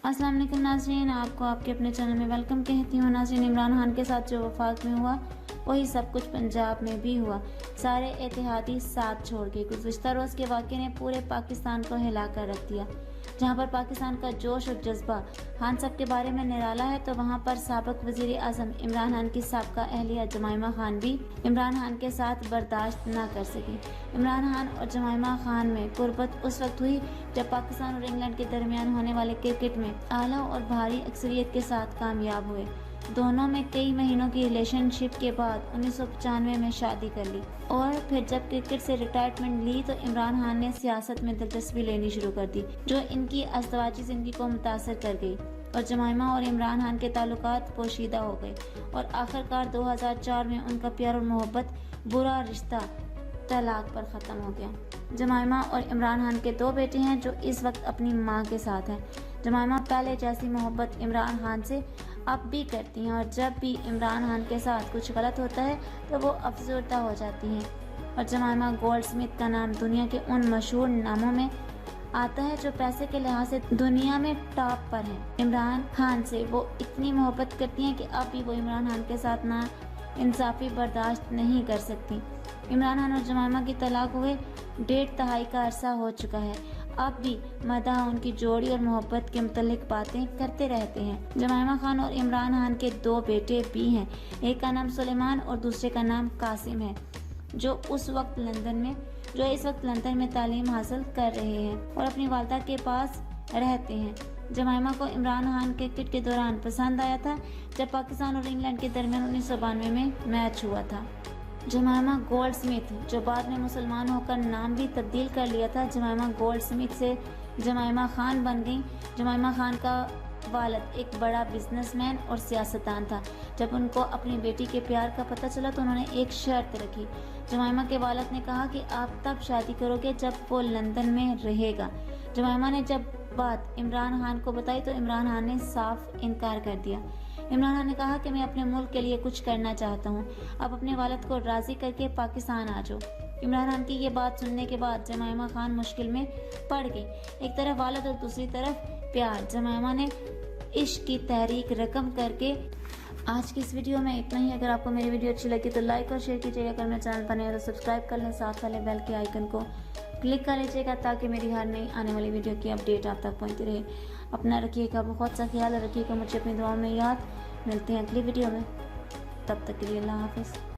السلام علیکم ناظرین، آپ کو آپ کے اپنے چینل میں ویلکم کہتی ہوں۔ ناظرین، عمران خان کے ساتھ جو وفاق میں ہوا وہی سب کچھ پنجاب میں بھی ہوا، سارے اتحادی ساتھ چھوڑ کے۔ گزشتہ روز کے واقعے نے پورے پاکستان کو ہلا کر رکھ دیا۔ جہاں پر پاکستان کا جوش اور جذبہ خان صاحب کے بارے میں نرالا ہے، تو وہاں پر سابق وزیر اعظم عمران خان کی سابقہ اہلیہ جمائمہ خان بھی عمران خان کے ساتھ برداشت نہ کر سکی۔ عمران خان اور جمائمہ خان میں قربت اس وقت ہوئی جب پاکستان اور انگلینڈ کے درمیان ہونے والے کرکٹ میں اعلیٰ اور بھاری اکثریت کے ساتھ کامیاب ہوئے۔ دونوں میں کئی مہینوں کی ریلیشن شپ کے بعد 1995 میں شادی کر لی، اور پھر جب کرکٹ سے ریٹائرمنٹ لی تو عمران خان نے سیاست میں دلچسپی لینی شروع کر دی، جو ان کی ازدواجی زندگی کو متاثر کر گئی، اور جمائمہ اور عمران خان کے تعلقات پوشیدہ ہو گئے، اور آخرکار 2004 میں ان کا پیار اور محبت برا رشتہ طلاق پر ختم ہو گیا۔ جمائمہ اور عمران خان کے 2 بیٹے ہیں جو اس وقت اپنی ماں کے ساتھ ہیں۔ جمائمہ پہلے جیسی محبت عمران خان سے اب بھی کرتی ہیں، اور جب بھی عمران خان کے ساتھ کچھ غلط ہوتا ہے تو وہ افسردہ ہو جاتی ہیں، اور جمائمہ گولڈ سمتھ کا نام دنیا کے ان مشہور ناموں میں آتا ہے جو پیسے کے لحاظ سے دنیا میں ٹاپ پر ہیں۔ عمران خان سے وہ اتنی محبت کرتی ہیں کہ اب بھی وہ عمران خان کے ساتھ نا انصافی برداشت نہیں کر سکتی۔ عمران خان اور جمائمہ کی طلاق ہوئے 1.5 دہائی کا عرصہ ہو چکا ہے، اب بھی مداح ان کی جوڑی اور محبت کے متعلق باتیں کرتے رہتے ہیں۔ جمائمہ خان اور عمران خان کے 2 بیٹے بھی ہیں، ایک کا نام سلیمان اور دوسرے کا نام قاسم ہے، جو اس وقت لندن میں تعلیم حاصل کر رہے ہیں اور اپنی والدہ کے پاس رہتے ہیں۔ جمائمہ کو عمران خان کرکٹ کے دوران پسند آیا تھا جب پاکستان اور انگلینڈ کے درمیان 1992 میں میچ ہوا تھا۔ جمائمہ گولڈ سمتھ، جو بعد میں مسلمان ہو کر نام بھی تبدیل کر لیا تھا، جمائمہ گولڈ سمتھ سے جمائمہ خان بن گئیں۔ جمائمہ خان کا والد ایک بڑا بزنس مین اور سیاستدان تھا۔ جب ان کو اپنی بیٹی کے پیار کا پتہ چلا تو انہوں نے ایک شرط رکھی۔ جمائمہ کے والد نے کہا کہ آپ تب شادی کرو گے جب وہ لندن میں رہے گا۔ جمائمہ نے جب بات عمران خان کو بتائی تو عمران خان نے صاف انکار کر دیا۔ عمران خان نے کہا کہ میں اپنے ملک کے لیے کچھ کرنا چاہتا ہوں، آپ اپنے والد کو راضی کر کے پاکستان آ جاؤ۔ عمران خان کی یہ بات سننے کے بعد جمائمہ خان مشکل میں پڑ گئی، ایک طرف والد اور دوسری طرف پیار۔ جمائمہ نے عشق کی تحریک رقم کر کے۔ آج کی اس ویڈیو میں اتنا ہی۔ اگر آپ کو میری ویڈیو اچھی لگی تو لائک اور شیئر کیجیے گا، اگر میرے چینل پر نئے ہو تو سبسکرائب کر لیں، ساتھ والے بیل کے آئیکن کو کلک کر لیجیے گا تاکہ میری ہر نئی آنے والی ویڈیو کی اپڈیٹ آپ تک پہنچتی رہے۔ اپنا رکھیے گا بہت سا خیال، رکھیے گا مجھے اپنی دعاؤں میں یاد۔ ملتے ہیں اگلی ویڈیو میں، تب تک کے لیے اللہ حافظ۔